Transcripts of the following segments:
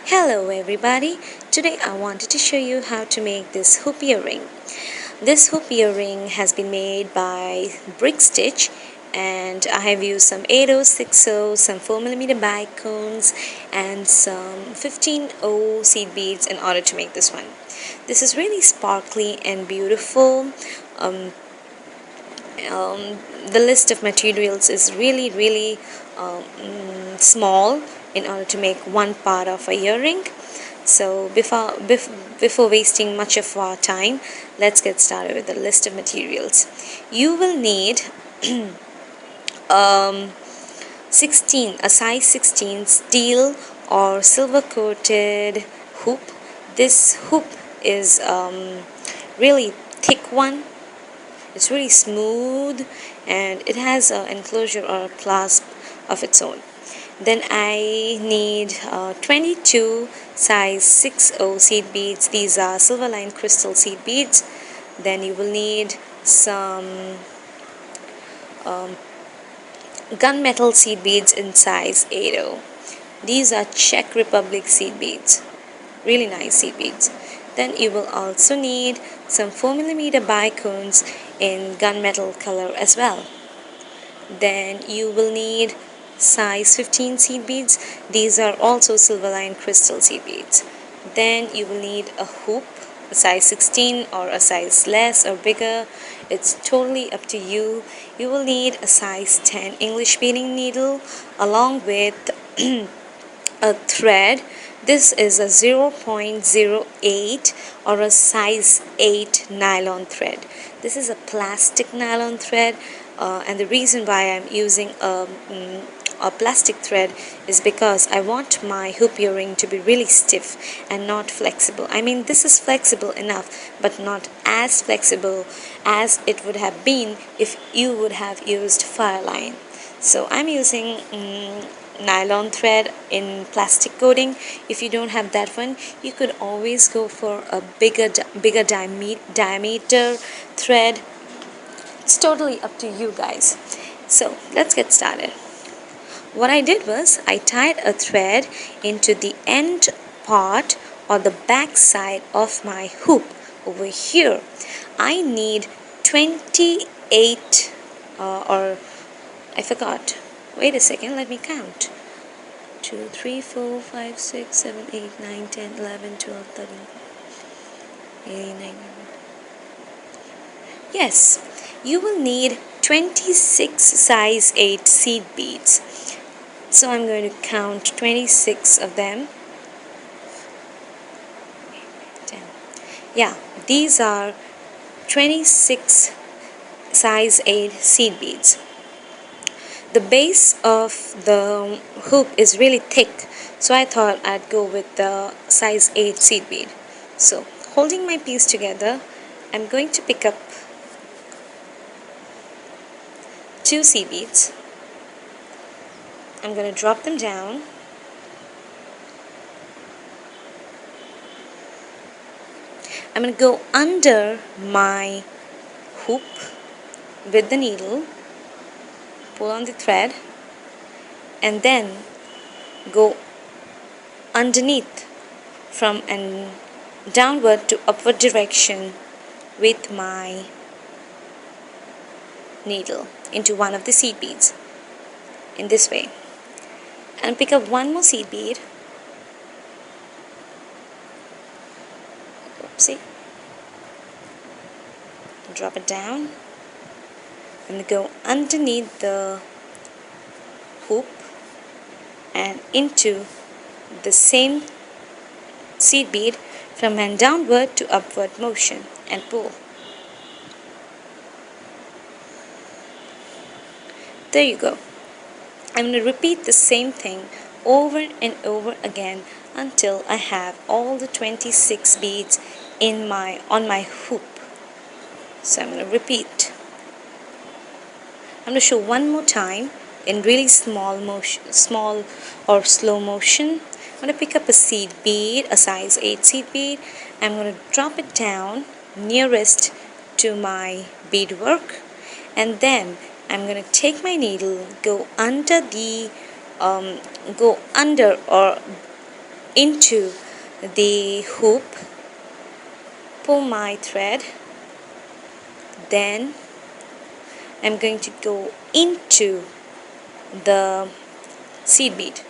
Hello everybody, today I wanted to show you how to make this hoop earring. This hoop earring has been made by brick stitch and I have used some 8/0, 6/0, some 4mm bicones and some 15/0 seed beads in order to make this one. This is really sparkly and beautiful. Um, the list of materials is really small in order to make one part of a earring. So before wasting much of our time, let's get started with the list of materials. You will need um, a size 16 steel or silver coated hoop. This hoop is really thick one. It's really smooth and it has an enclosure or a clasp of its own. Then I need 22 size 6/0 seed beads. These are silver lined crystal seed beads. Then you will need some gunmetal seed beads in size 8/0. These are Czech Republic seed beads. Really nice seed beads. Then you will also need some 4mm bicones in gunmetal color as well. Then you will need size 15 seed beads. These are also silver lined crystal seed beads. Then you will need a hoop, a size 16 or a size less or bigger. It's totally up to you. You will need a size 10 English beading needle along with a thread. This is a 0.08 or a size 8 nylon thread. This is a plastic nylon thread, and the reason why I'm using a plastic thread is because I want my hoop earring to be really stiff and not flexible. I mean, this is flexible enough, but not as flexible as it would have been if you would have used fire line. So I'm using nylon thread in plastic coating. If you don't have that one, you could always go for a bigger diameter thread. It's totally up to you guys. So let's get started. What I did was I tied a thread into the end part or the back side of my hoop over here. I need 28 or I forgot. Wait a second, let me count. 2, 3, 4, 5, 6, 7, 8, 9, 10, 11, 12, 13, 18, 19. Yes, you will need 26 size 8 seed beads. So I'm going to count 26 of them. 10. Yeah, these are 26 size 8 seed beads. The base of the hoop is really thick, so I thought I'd go with the size 8 seed bead. So holding my piece together, I'm going to pick up 2 seed beads. I'm going to drop them down. I'm going to go under my hoop with the needle, pull on the thread, and then go underneath from an downward to upward direction with my needle into one of the seed beads in this way, and pick up one more seed bead. Oopsie. Drop it down and go underneath the hoop and into the same seed bead from an downward to upward motion and pull. There you go. I'm going to repeat the same thing over and over again until I have all the 26 beads on my hoop. So I'm going to repeat. I'm going to show one more time in really small or slow motion. I'm going to pick up a seed bead, a size 8 seed bead. I'm going to drop it down nearest to my beadwork, and then I'm going to take my needle, go under or into the hoop, pull my thread, then I'm going to go into the seed bead,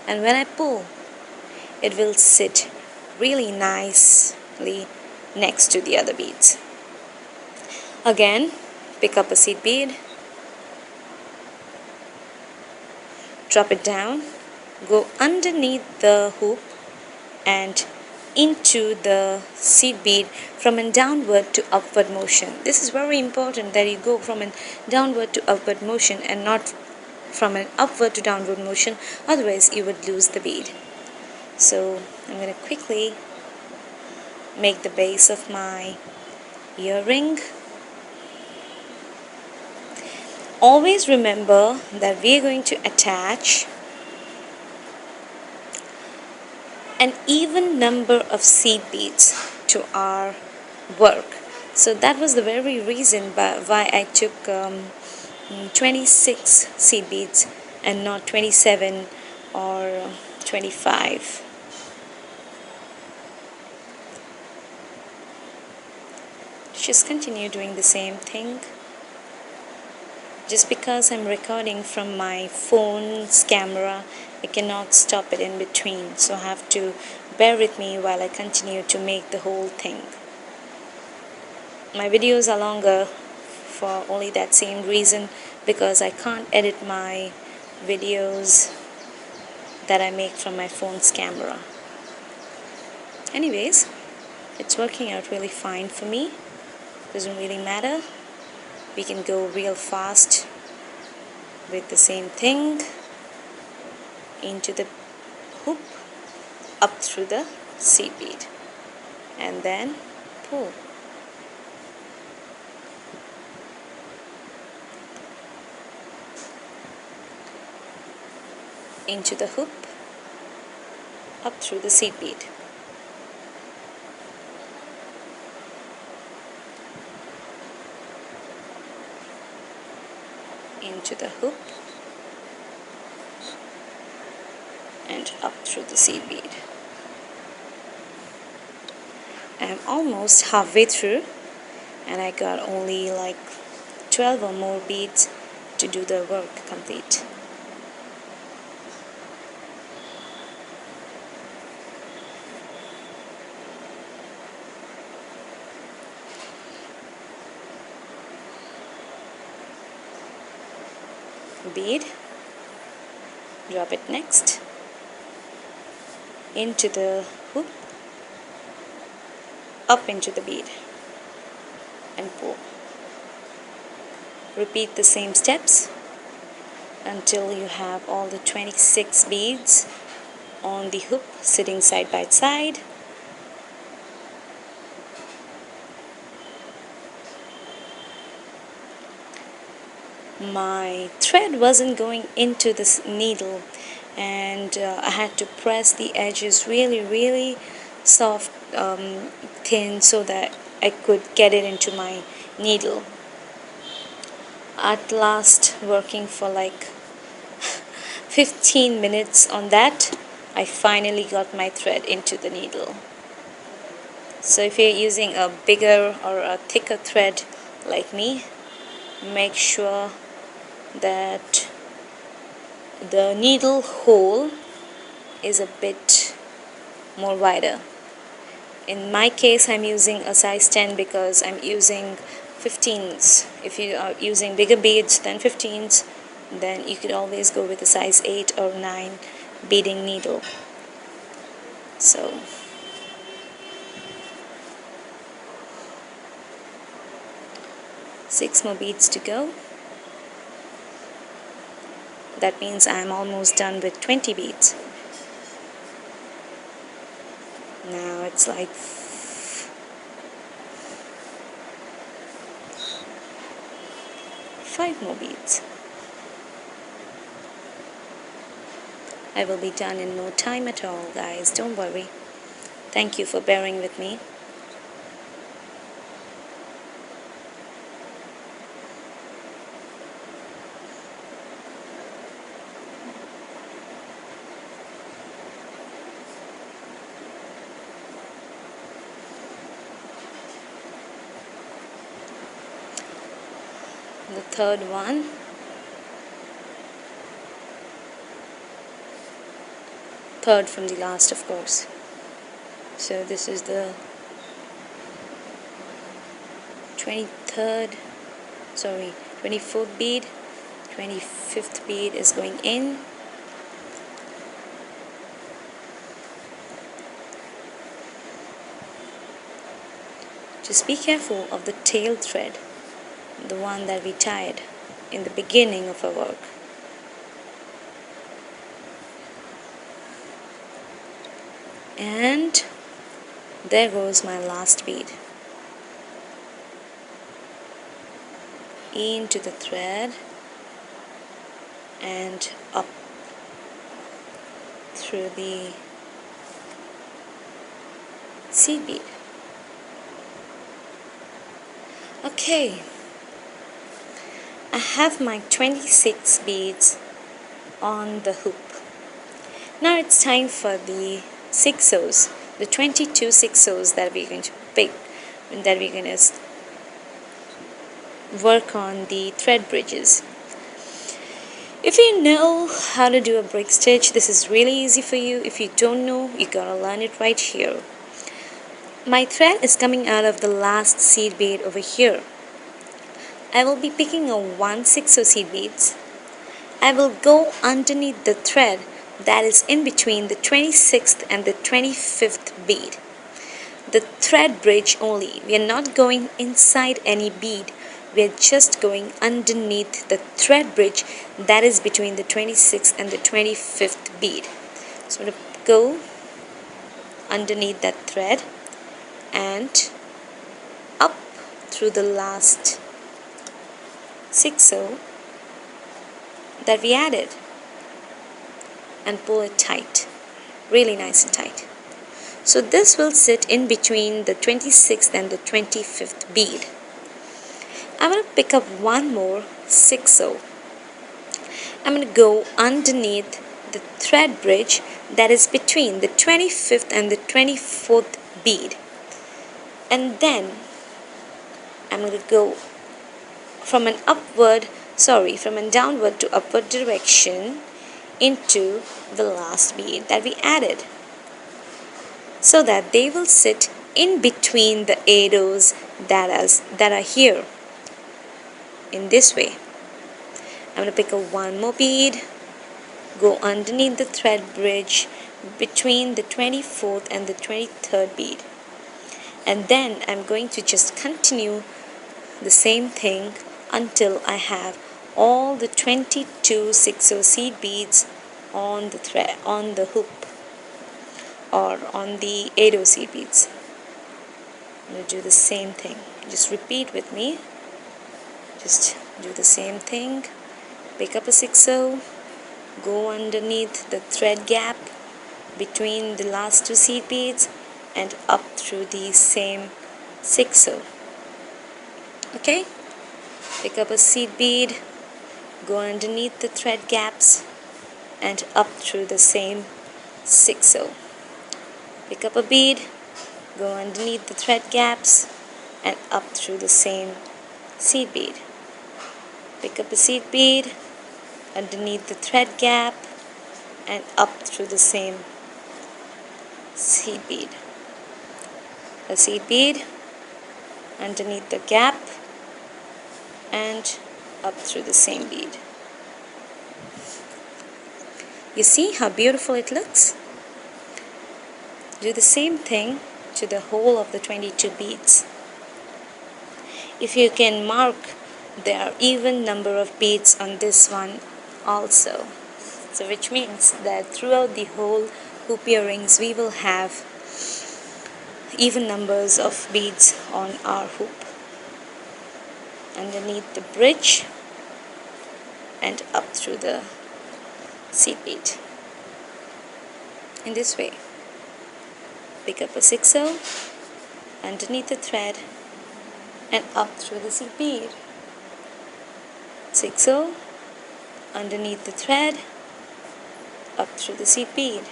and when I pull, it will sit really nicely next to the other beads. Again, pick up a seed bead, drop it down, go underneath the hoop and into the seed bead from a downward to upward motion. This is very important that you go from a downward to upward motion and not from an upward to downward motion, otherwise you would lose the bead. So I'm going to quickly make the base of my earring. Always remember that we are going to attach an even number of seed beads to our work. So that was the very reason why I took 26 seed beads and not 27 or 25. Just continue doing the same thing. Just because I'm recording from my phone's camera, I cannot stop it in between, so I have to bear with me while I continue to make the whole thing. My videos are longer for only that same reason, because I can't edit my videos that I make from my phone's camera. Anyways, it's working out really fine for me. Doesn't really matter. We can go real fast with the same thing, into the hoop, up through the seed bead, and then pull. Into the hoop, up through the seed bead. Into the hoop and up through the seed bead. I'm almost halfway through and I got only like 12 or more beads to do the work complete. Bead, drop it next into the hoop, up into the bead and pull. Repeat the same steps until you have all the 26 beads on the hoop sitting side by side. My thread wasn't going into this needle, and I had to press the edges really soft, thin, so that I could get it into my needle. At last, working for like 15 minutes on that, I finally got my thread into the needle. So if you're using a bigger or a thicker thread like me, make sure that the needle hole is a bit more wider. In my case, I'm using a size 10 because I'm using 15s. If you are using bigger beads than 15s, then you could always go with a size 8 or 9 beading needle. So six more beads to go. That means I'm almost done with 20 beads. Now it's like 5 more beads. I will be done in no time at all, guys. Don't worry. Thank you for bearing with me. the third one, third from the last, of course. So this is the 24th bead. 25th bead is going in. Just be careful of the tail thread, the one that we tied in the beginning of our work. And there goes my last bead. Into the thread and up through the seed bead. Okay, I have my 26 beads on the hoop. Now it's time for the 6/0s, the 22 6/0s that we're going to pick, that we're going to work on the thread bridges. If you know how to do a brick stitch, this is really easy for you. If you don't know, you gotta learn it right here. My thread is coming out of the last seed bead over here. I will be picking a 1/6 seed beads. I will go underneath the thread that is in between the 26th and the 25th bead. The thread bridge only. We are not going inside any bead. We are just going underneath the thread bridge that is between the 26th and the 25th bead. So I'm going to go underneath that thread and up through the last 6/0 that we added and pull it tight, really nice and tight. So this will sit in between the 26th and the 25th bead. I'm going to pick up one more 6/0. I'm going to go underneath the thread bridge that is between the 25th and the 24th bead. And then I'm going to go from an downward to upward direction into the last bead that we added, so that they will sit in between the arrows that are here in this way. I'm going to pick up one more bead, go underneath the thread bridge between the 24th and the 23rd bead, and then I'm going to just continue the same thing until I have all the 22 6/0 seed beads on the thread, on the hoop, or on the arrow seed beads. I'm going to do the same thing. Just repeat with me. Just do the same thing. Pick up a 6/0, go underneath the thread gap between the last two seed beads and up through the same 6/0. Okay? Pick up a seed bead, go underneath the thread gaps and up through the same 6/0. Pick up a bead, go underneath the thread gaps and up through the same seed bead. Pick up a seed bead, underneath the thread gap and up through the same seed bead. A seed bead, underneath the gap and up through the same bead. You see how beautiful it looks? Do the same thing to the whole of the 22 beads. If you can mark, there are even number of beads on this one also. So which means that throughout the whole hoop earrings we will have even numbers of beads on our hoop. Underneath the bridge and up through the seed bead. In this way. Pick up a 6/0 underneath the thread and up through the seed bead. 6/0 underneath the thread, up through the seed bead.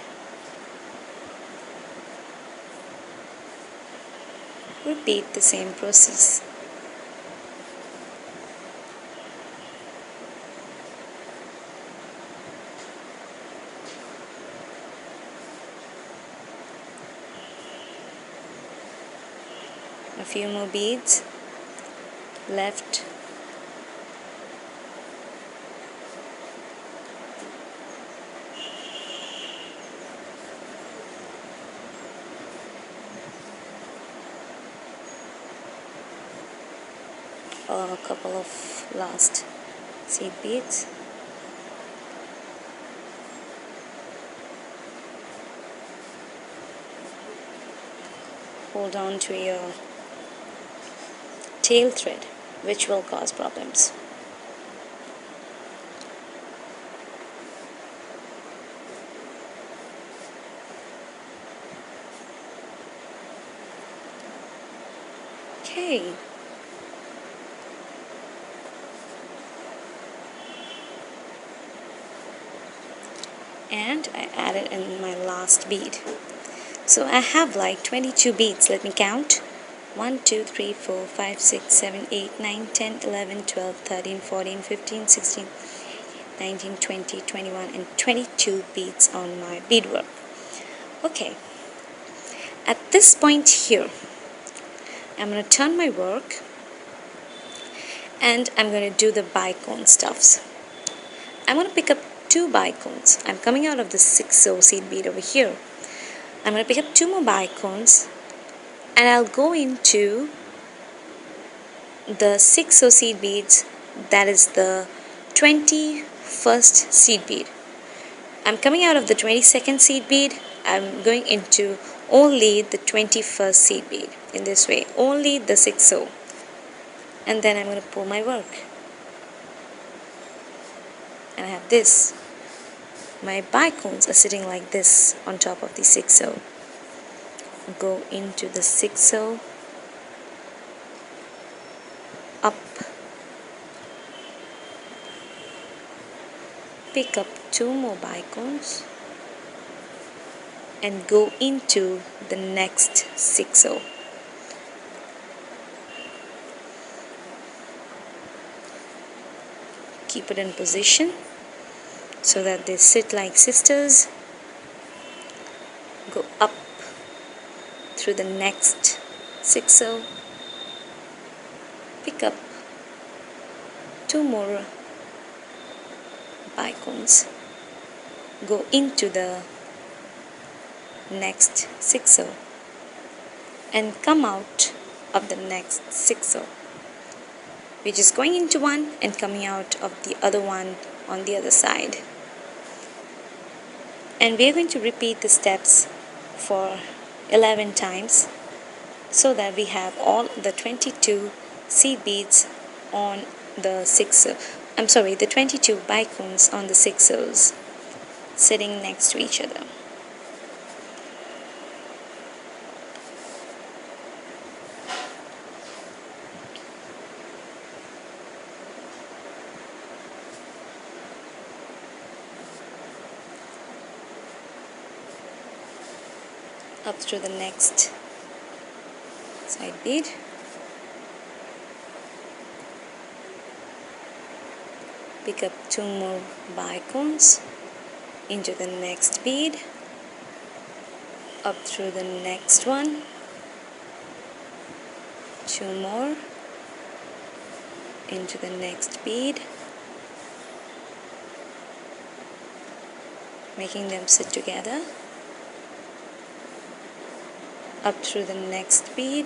Repeat the same process. A few more beads left. A couple of last seed beads. Hold on to your tail thread, which will cause problems. Okay. And I added in my last bead. So I have like 22 beads. Let me count. 1, 2, 3, 4, 5, 6, 7, 8, 9, 10, 11, 12, 13, 14, 15, 16, 19, 20, 21 and 22 beads on my beadwork. Okay. At this point here, I'm going to turn my work and I'm going to do the bicone stuffs. I'm going to pick up 2 bicones. I'm coming out of the 6-0 seed bead over here. I'm going to pick up 2 more bicones and I'll go into the 6-0 seed beads, that is the 21st seed bead. I'm coming out of the 22nd seed bead. I'm going into only the 21st seed bead in this way, only the 6-0, and then I'm going to pull my work and I have this. My bicones are sitting like this on top of the 6-0. Go into the 6-0, up, pick up 2 more bicones and go into the next 6-0. Keep it in position so that they sit like sisters. Go up through the next 6-0, pick up 2 more bicones, go into the next 6-0 and come out of the next 6-0. We're just going into one and coming out of the other one on the other side. And we're going to repeat the steps for 11 times so that we have all the 22 seed beads on the 6-0. The 22 bicones on the 6-0s sitting next to each other. Up through the next side bead, pick up 2 more bicones into the next bead, up through the next one, 2 more into the next bead, making them sit together, up through the next bead,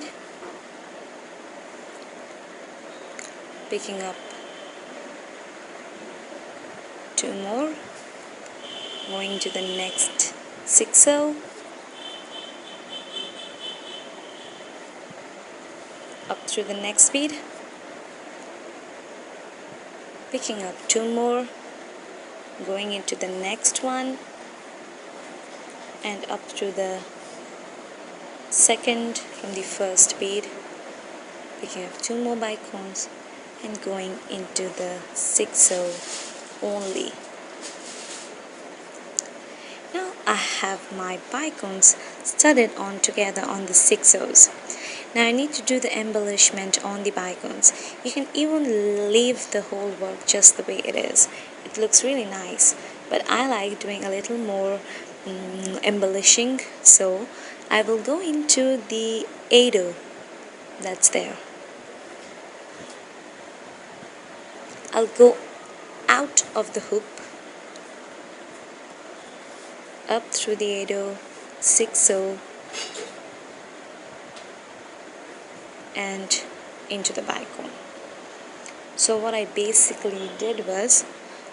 picking up 2 more, going to the next 6-0, up through the next bead, picking up 2 more, going into the next one and up through the second from the first bead, picking up 2 more bicones and going into the 6-0 only. Now I have my bicones studded on together on the 6-0s. Now I need to do the embellishment on the bicones. You can even leave the whole work just the way it is. It looks really nice, but I like doing a little more embellishing, so I will go into the 8-0 that's there. I'll go out of the hoop, up through the 8-0, 6-0, and into the bicone. So what I basically did was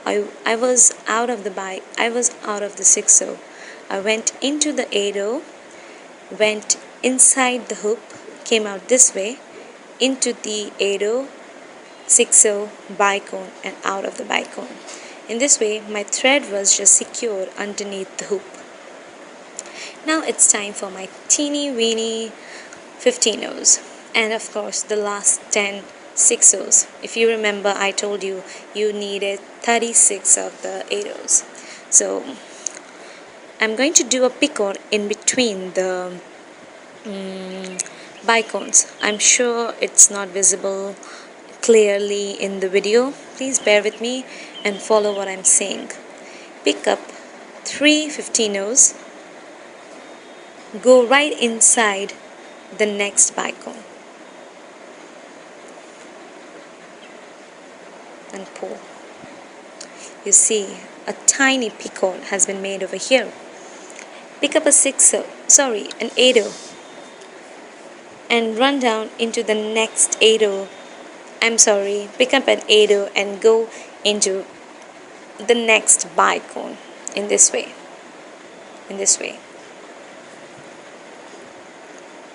I was out of the 6-0. I went into the 8-0, went inside the hoop, came out this way into the 8-0, 6-0 bicone and out of the bicone. In this way my thread was just secured underneath the hoop. Now it's time for my teeny weeny 15-0s and of course the last 10 6-0s. If you remember, I told you needed 36 of the 8-0s. So I'm going to do a picot in between the bicones. I'm sure it's not visible clearly in the video. Please bear with me and follow what I'm saying. Pick up 3 15-0s, go right inside the next bicone and pull. You see a tiny picot has been made over here. Pick up a 6-0, an 8-0 and run down into the next 8-0. Pick up an 8-0 and go into the next bicone in this way.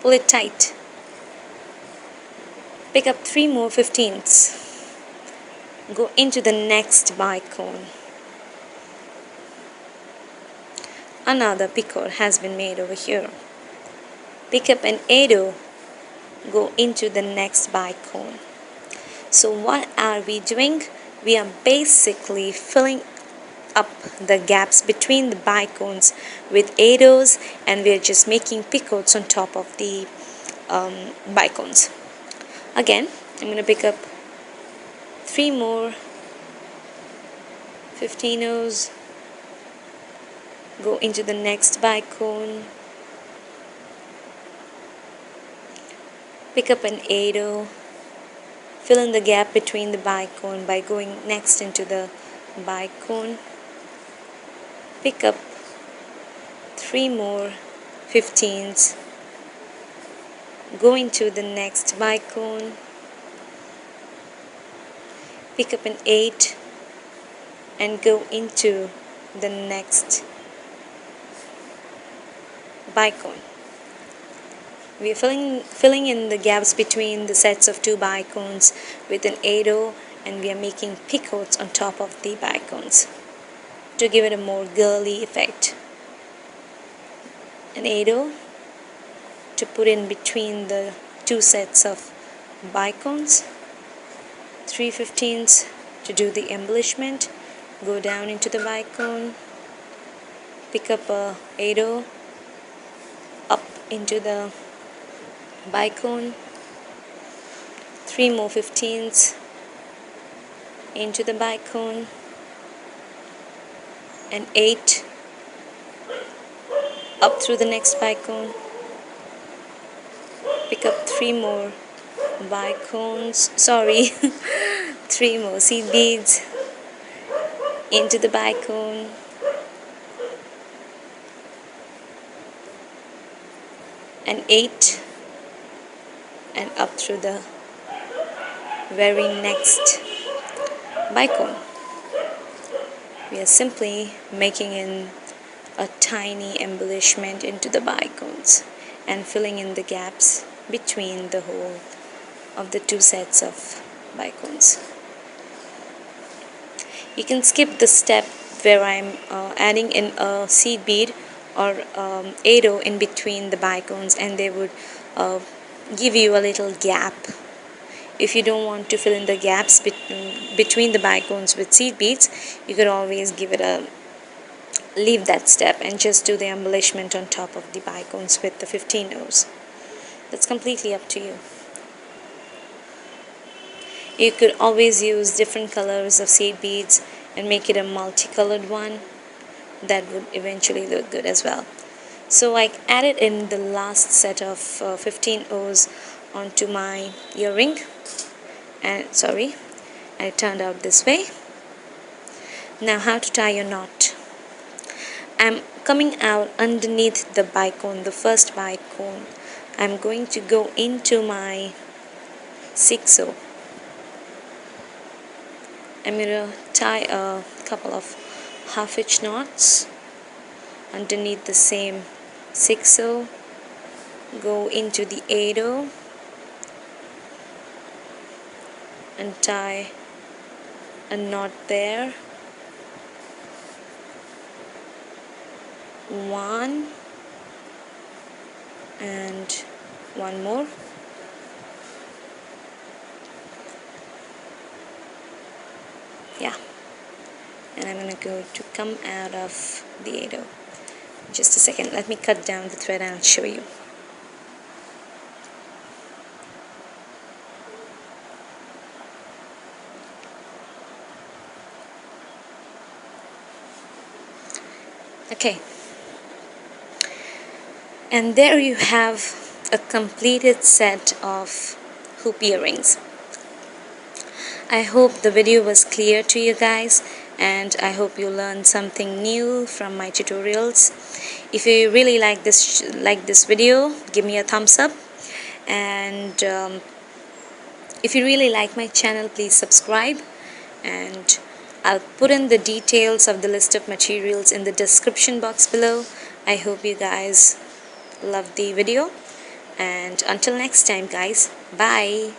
Pull it tight. Pick up 3 more 15s. Go into the next bicone. Another picot has been made over here. Pick up an 8-0, go into the next bicone. So what are we doing? We are basically filling up the gaps between the bicones with 8-0s and we are just making picots on top of the bicones. Again, I'm going to pick up 3 more 15-0s, go into the next bicone, pick up an 8-0, fill in the gap between the bicone by going next into the bicone, pick up 3 more 15s, go into the next bicone, pick up an 8 and go into the next bicone. We are filling in the gaps between the sets of 2 bicones with an 8-0 and we are making picots on top of the bicones to give it a more girly effect. An 8-0 to put in between the 2 sets of bicones, 3 15s to do the embellishment, go down into the bicone, pick up a 8-0, up into the bicone, 3 more 15s into the bicone, and 8 up through the next bicone, pick up 3 more bicones, 3 more seed beads into the bicone, and 8 and up through the very next bicone. We are simply making in a tiny embellishment into the bicones and filling in the gaps between the whole of the 2 sets of bicones. You can skip the step where I'm adding in a seed bead or 8-0 in between the bicones and they would give you a little gap. If you don't want to fill in the gaps between the bicones with seed beads, you could always leave that step and just do the embellishment on top of the bicones with the 15-0s. That's completely up to you. You could always use different colors of seed beads and make it a multicolored one. That would eventually look good as well. So I added in the last set of 15 O's onto my earring, and it turned out this way. Now how to tie your knot. I'm coming out underneath the bicone, the first bicone. I'm going to go into my 6/0. I'm going to tie a couple of half-inch knots underneath the same 6/0. Go into the 8/0 and tie a knot there. One and one more. Yeah, and I'm gonna go to come out of the 8/0. Just a second, let me cut down the thread and I'll show you. Okay, and there you have a completed set of hoop earrings. I hope the video was clear to you guys, and I hope you learned something new from my tutorials. If you really like this video, give me a thumbs up, and if you really like my channel, please subscribe, and I'll put in the details of the list of materials in the description box below. I hope you guys loved the video, and until next time guys, bye.